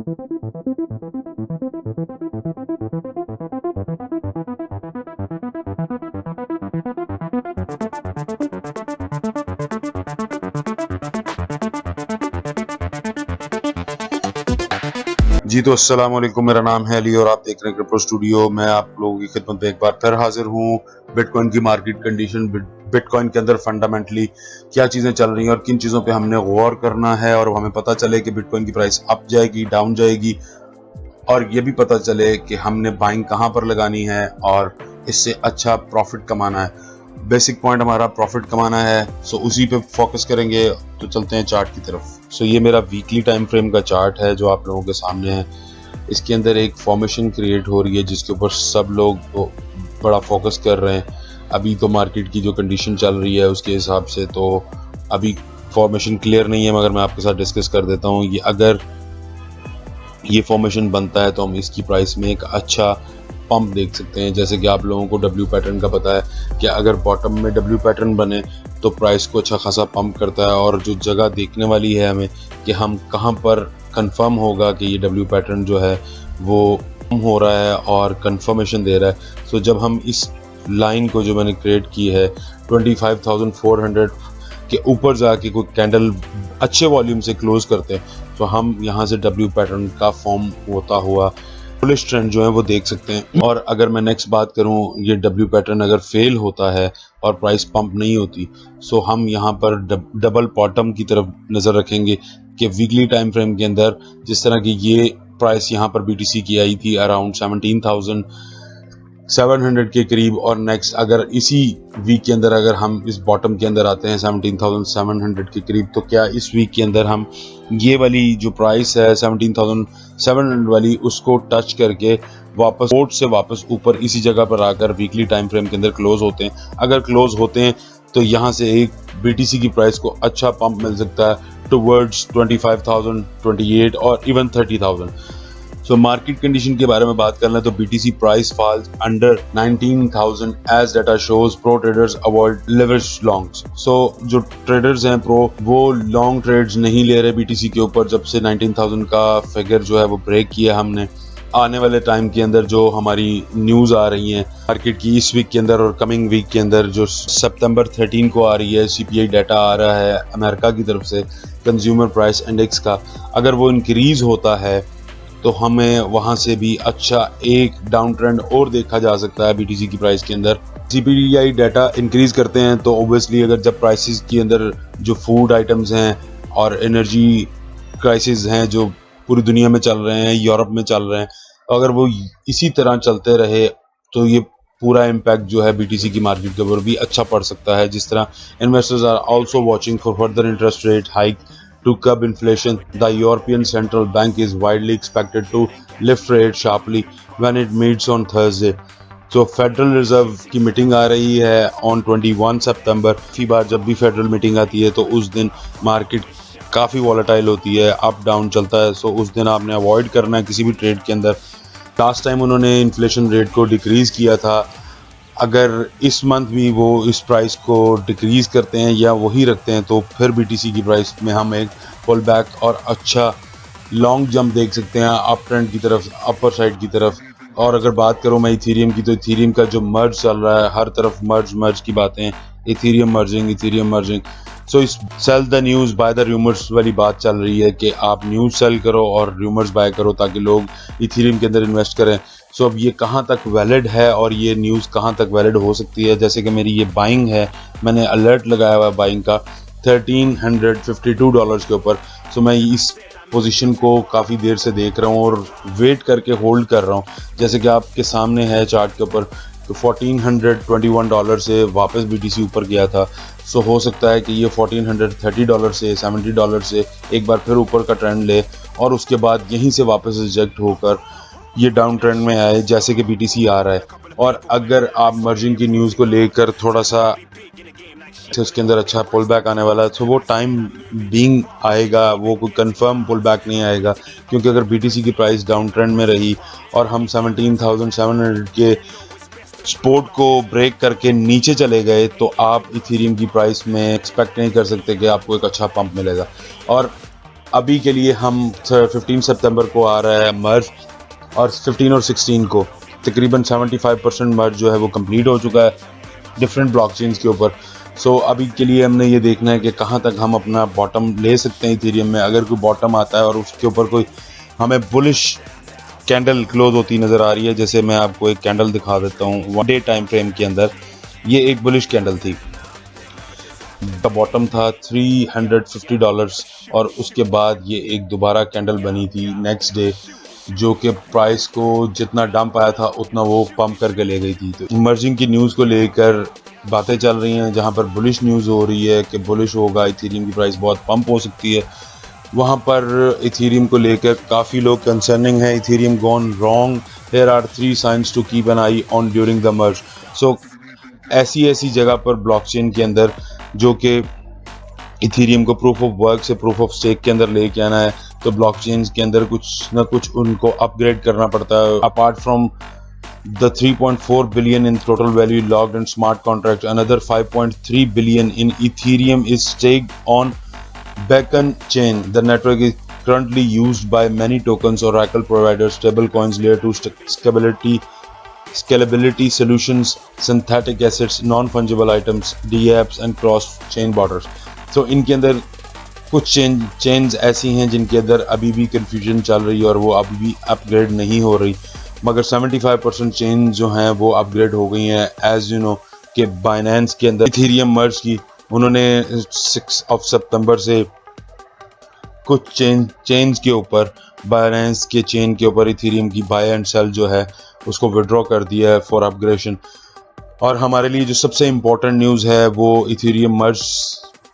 जी तो अस्सलाम वालेकुम, मेरा नाम है अली और आप देख रहे हैं क्रिप्टो स्टूडियो। मैं आप लोगों की खिदमत में एक बार फिर हाजिर हूँ। बिटकॉइन की मार्केट कंडीशन, बिटकॉइन के अंदर फंडामेंटली क्या चीज़ें चल रही हैं और किन चीज़ों पे हमने गौर करना है, और हमें पता चले कि बिटकॉइन की प्राइस अप जाएगी, डाउन जाएगी, और ये भी पता चले कि हमने बाइंग कहाँ पर लगानी है और इससे अच्छा प्रॉफिट कमाना है। बेसिक पॉइंट हमारा प्रॉफिट कमाना है, सो उसी पे फोकस करेंगे। तो चलते हैं चार्ट की तरफ। सो ये मेरा वीकली टाइम फ्रेम का चार्ट है जो आप लोगों के सामने है। इसके अंदर एक फॉर्मेशन क्रिएट हो रही है जिसके ऊपर सब लोग बड़ा फोकस कर रहे हैं। अभी तो मार्केट की जो कंडीशन चल रही है उसके हिसाब से तो अभी फॉर्मेशन क्लियर नहीं है, मगर मैं आपके साथ डिस्कस कर देता हूँ। ये अगर ये फॉर्मेशन बनता है तो हम इसकी प्राइस में एक अच्छा पंप देख सकते हैं। जैसे कि आप लोगों को डब्ल्यू पैटर्न का पता है कि अगर बॉटम में डब्ल्यू पैटर्न बने तो प्राइस को अच्छा खासा पंप करता है, और जो जगह देखने वाली है हमें कि हम कहां पर कंफर्म होगा कि ये डब्ल्यू पैटर्न जो है वो कम हो रहा है और कंफर्मेशन दे रहा है। सो जब हम इस लाइन को जो मैंने क्रिएट की है 25,400 के ऊपर जाके कोई कैंडल अच्छे वॉल्यूम से क्लोज करते हैं तो हम यहाँ से डब्ल्यू पैटर्न का फॉर्म होता हुआ बुलिश ट्रेंड जो है वो देख सकते हैं। और अगर मैं नेक्स्ट बात करूं, ये डब्ल्यू पैटर्न अगर फेल होता है और प्राइस पंप नहीं होती, सो हम यहाँ पर डबल बॉटम की तरफ नज़र रखेंगे कि वीकली टाइम फ्रेम के अंदर जिस तरह की ये प्राइस यहाँ पर बीटीसी की आई थी अराउंड 17,700 के करीब, और नेक्स्ट अगर इसी वीक के अंदर अगर हम इस बॉटम के अंदर आते हैं 17,700 के करीब, तो क्या इस वीक के अंदर हम ये वाली जो प्राइस है 17,700 वाली उसको टच करके वापस बोर्ड से वापस ऊपर इसी जगह पर आकर वीकली टाइम फ्रेम के अंदर क्लोज होते हैं। अगर क्लोज होते हैं तो यहाँ से एक बीटीसी की प्राइस को अच्छा पंप मिल सकता है टुवर्ड्स 25,000, 28 और इवन 30,000। सो मार्केट कंडीशन के बारे में बात करना तो BTC price falls under 19,000 as data shows pro traders avoid leverage longs. So जो ट्रेडर्स हैं प्रो, वो लॉन्ग ट्रेड्स नहीं ले रहे बीटीसी के ऊपर जब से 19,000 का फिगर जो है वो ब्रेक किया हमने। आने वाले टाइम के अंदर जो हमारी न्यूज़ आ रही हैं मार्केट की इस वीक के अंदर और कमिंग वीक के अंदर, जो सितंबर 13 को आ रही है, सीपीआई डाटा आ रहा है अमेरिका की तरफ से कंज्यूमर प्राइस इंडेक्स का, अगर वो इंक्रीज होता है तो हमें वहां से भी अच्छा एक डाउन ट्रेंड और देखा जा सकता है बीटीसी की प्राइस के अंदर। सीपीआई डाटा इंक्रीज करते हैं तो ऑब्वियसली अगर जब प्राइसेस के अंदर जो फूड आइटम्स हैं और एनर्जी क्राइसिस हैं जो पूरी दुनिया में चल रहे हैं, यूरोप में चल रहे हैं, अगर वो इसी तरह चलते रहे तो ये पूरा इम्पैक्ट जो है बीटीसी की मार्केट के ऊपर भी अच्छा पड़ सकता है। जिस तरह investors are also watching for further interest rate hike to curb inflation, the European Central Bank is widely expected to lift rates sharply when it meets on Thursday. So federal reserve की meeting आ रही है on 21 सितंबर। काफ़ी बार जब भी federal meeting आती है तो उस दिन मार्केट काफ़ी वॉलेटाइल होती है, अप डाउन चलता है। सो उस दिन आपने अवॉइड करना है किसी भी ट्रेड के अंदर। लास्ट टाइम उन्होंने इन्फ्लेशन रेट को डिक्रीज़ किया था, अगर इस मंथ भी वो इस प्राइस को डिक्रीज करते हैं या वही रखते हैं तो फिर बीटीसी की प्राइस में हम एक पुल बैक और अच्छा लॉन्ग जंप देख सकते हैं अप ट्रेंड की तरफ, अपर साइड की तरफ। और अगर बात करूं मैं इथीरियम की, तो इथीरियम का जो मर्ज चल रहा है, हर तरफ मर्ज की बातें, इथीरियम मर्जिंग। सो इस sell the news buy the rumours वाली बात चल रही है कि आप न्यूज़ सेल करो और रूमर्स बाय करो ताकि लोग इथीरियम के अंदर इन्वेस्ट करें। सो अब ये कहाँ तक वैलिड है और ये न्यूज़ कहाँ तक वैलिड हो सकती है। जैसे कि मेरी ये बाइंग है, मैंने अलर्ट लगाया हुआ है बाइंग का $1,352 के ऊपर। सो मैं इस पोजीशन को काफ़ी देर से देख रहा हूँ और वेट करके होल्ड कर रहा हूँ। जैसे कि आपके सामने है चार्ट के ऊपर, तो $1,421 से वापस बीटीसी ऊपर गया था। सो हो सकता है कि ये $1,430 से $70 से एक बार फिर ऊपर का ट्रेंड ले और उसके बाद यहीं से वापस रिजेक्ट होकर ये डाउन ट्रेंड में आए जैसे कि बीटीसी आ रहा है। और अगर आप मर्जिंग की न्यूज़ को लेकर थोड़ा सा उसके अंदर अच्छा पुल बैक आने वाला है तो वो टाइम बीइंग आएगा, वो कोई कंफर्म पुल बैक नहीं आएगा। क्योंकि अगर बीटीसी की प्राइस डाउन ट्रेंड में रही और हम 17,700 के सपोर्ट को ब्रेक करके नीचे चले गए तो आप इथीरियम की प्राइस में एक्सपेक्ट नहीं कर सकते कि आपको एक अच्छा पंप मिलेगा। और अभी के लिए हम 15 सितंबर को आ रहा है मर्ज, और 15 और 16 को तकरीबन 75% मर्ज जो है वो कंप्लीट हो चुका है डिफरेंट ब्लॉकचेन्स के ऊपर। सो अभी के लिए हमने ये देखना है कि कहाँ तक हम अपना बॉटम ले सकते हैं इथेरियम में। अगर कोई बॉटम आता है और उसके ऊपर कोई हमें बुलिश कैंडल क्लोज होती नज़र आ रही है, जैसे मैं आपको एक कैंडल दिखा देता हूँ 1 डे टाइम फ्रेम के अंदर, ये एक बुलिश कैंडल थी, बॉटम था $350 और उसके बाद ये एक दोबारा कैंडल बनी थी नेक्स्ट डे, जो कि प्राइस को जितना डंप आया था उतना वो पंप करके ले गई थी। तो इमर्जिंग की न्यूज़ को लेकर बातें चल रही हैं, जहां पर बुलिश न्यूज़ हो रही है कि बुलिश होगा, इथेरियम की प्राइस बहुत पंप हो सकती है। वहां पर इथेरियम को लेकर काफ़ी लोग कंसर्निंग है, Ethereum gone wrong, there are 3 signs to keep an eye on during the merge. So ऐसी जगह पर ब्लॉकचेन के अंदर जो कि इथेरियम को प्रूफ ऑफ वर्क से प्रूफ ऑफ स्टेक के अंदर लेके आना है, तो ब्लॉकचेन के अंदर कुछ ना कुछ उनको अपग्रेड करना पड़ता है। Apart from the 3.4 billion in total value logged in smart contract, another 5.3 billion in Ethereum is staked on Beacon chain. The network is currently used by many tokens, Oracle providers, stablecoins, layer 2 scalability solutions, synthetic assets, non-fungible items, DApps and cross-chain borders. So इनके अंदर कुछ chains ऐसी हैं जिनके अंदर अभी भी confusion चल रही है और वो अभी भी अपग्रेड नहीं हो रही, मगर 75% चेन जो हैं वो अपग्रेड हो गई हैं। एज यू नो कि बाइनेंस के अंदर इथेरियम मर्ज की उन्होंने 6 सितंबर से कुछ चेन्स के ऊपर, बाइनेंस के चेन के ऊपर इथेरियम की बाय एंड सेल जो है उसको विड्रॉ कर दिया है फॉर अपग्रेडेशन। और हमारे लिए जो सबसे इम्पोर्टेंट न्यूज़ है वो इथेरियम मर्ज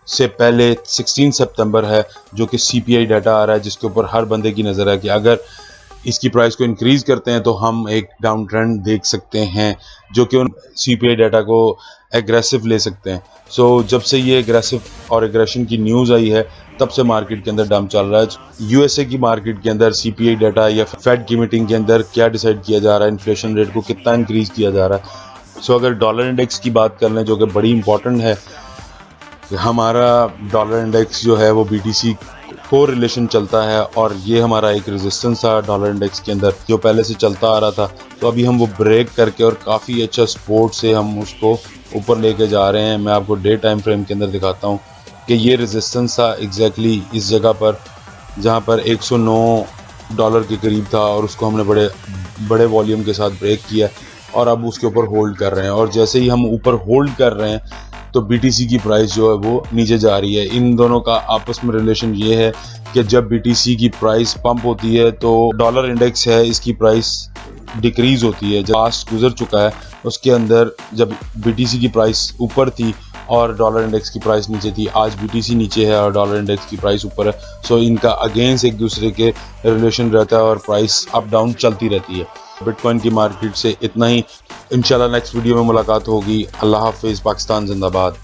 से पहले 16 सितंबर है, जो कि CPI डाटा आ रहा है जिसके ऊपर हर बंदे की नज़र है कि अगर इसकी प्राइस को इंक्रीज़ करते हैं तो हम एक डाउन ट्रेंड देख सकते हैं, जो कि उन CPI डाटा को एग्रेसिव ले सकते हैं। सो जब से ये एग्रेसिव और एग्रेशन की न्यूज़ आई है तब से मार्केट के अंदर डंप चल रहा है। USA की मार्केट के अंदर CPI डाटा या फेड की मीटिंग के अंदर क्या डिसाइड किया जा रहा है, इन्फ्लेशन रेट को कितना इंक्रीज़ किया जा रहा है। सो अगर डॉलर इंडेक्स की बात कर लें, जो कि बड़ी इंपॉर्टेंट है, हमारा डॉलर इंडेक्स जो है वो BTC को रिलेशन चलता है और ये हमारा एक रेजिस्टेंस था डॉलर इंडेक्स के अंदर जो पहले से चलता आ रहा था। तो अभी हम वो ब्रेक करके और काफ़ी अच्छा सपोर्ट से हम उसको ऊपर लेके जा रहे हैं। मैं आपको डे टाइम फ्रेम के अंदर दिखाता हूँ कि ये रेजिस्टेंस था एग्जैक्टली इस जगह पर, जहाँ पर $109 के करीब था और उसको हमने बड़े वॉल्यूम के साथ ब्रेक किया और अब उसके ऊपर होल्ड कर रहे हैं। और जैसे ही हम ऊपर होल्ड कर रहे हैं तो BTC की प्राइस जो है वो नीचे जा रही है। इन दोनों का आपस में रिलेशन ये है कि जब BTC की प्राइस पंप होती है तो डॉलर इंडेक्स है इसकी प्राइस डिक्रीज होती है। जब पास्ट गुजर चुका है उसके अंदर जब BTC की प्राइस ऊपर थी और डॉलर इंडेक्स की प्राइस नीचे थी, आज BTC नीचे है और डॉलर इंडेक्स की प्राइस ऊपर है। सो इनका अगेंस्ट एक दूसरे के रिलेशन रहता है और प्राइस अप डाउन चलती रहती है। बिटकॉइन की मार्केट से इतना ही। इंशाल्लाह नेक्स्ट वीडियो में मुलाकात होगी। अल्लाह हाफिज़। पाकिस्तान जिंदाबाद।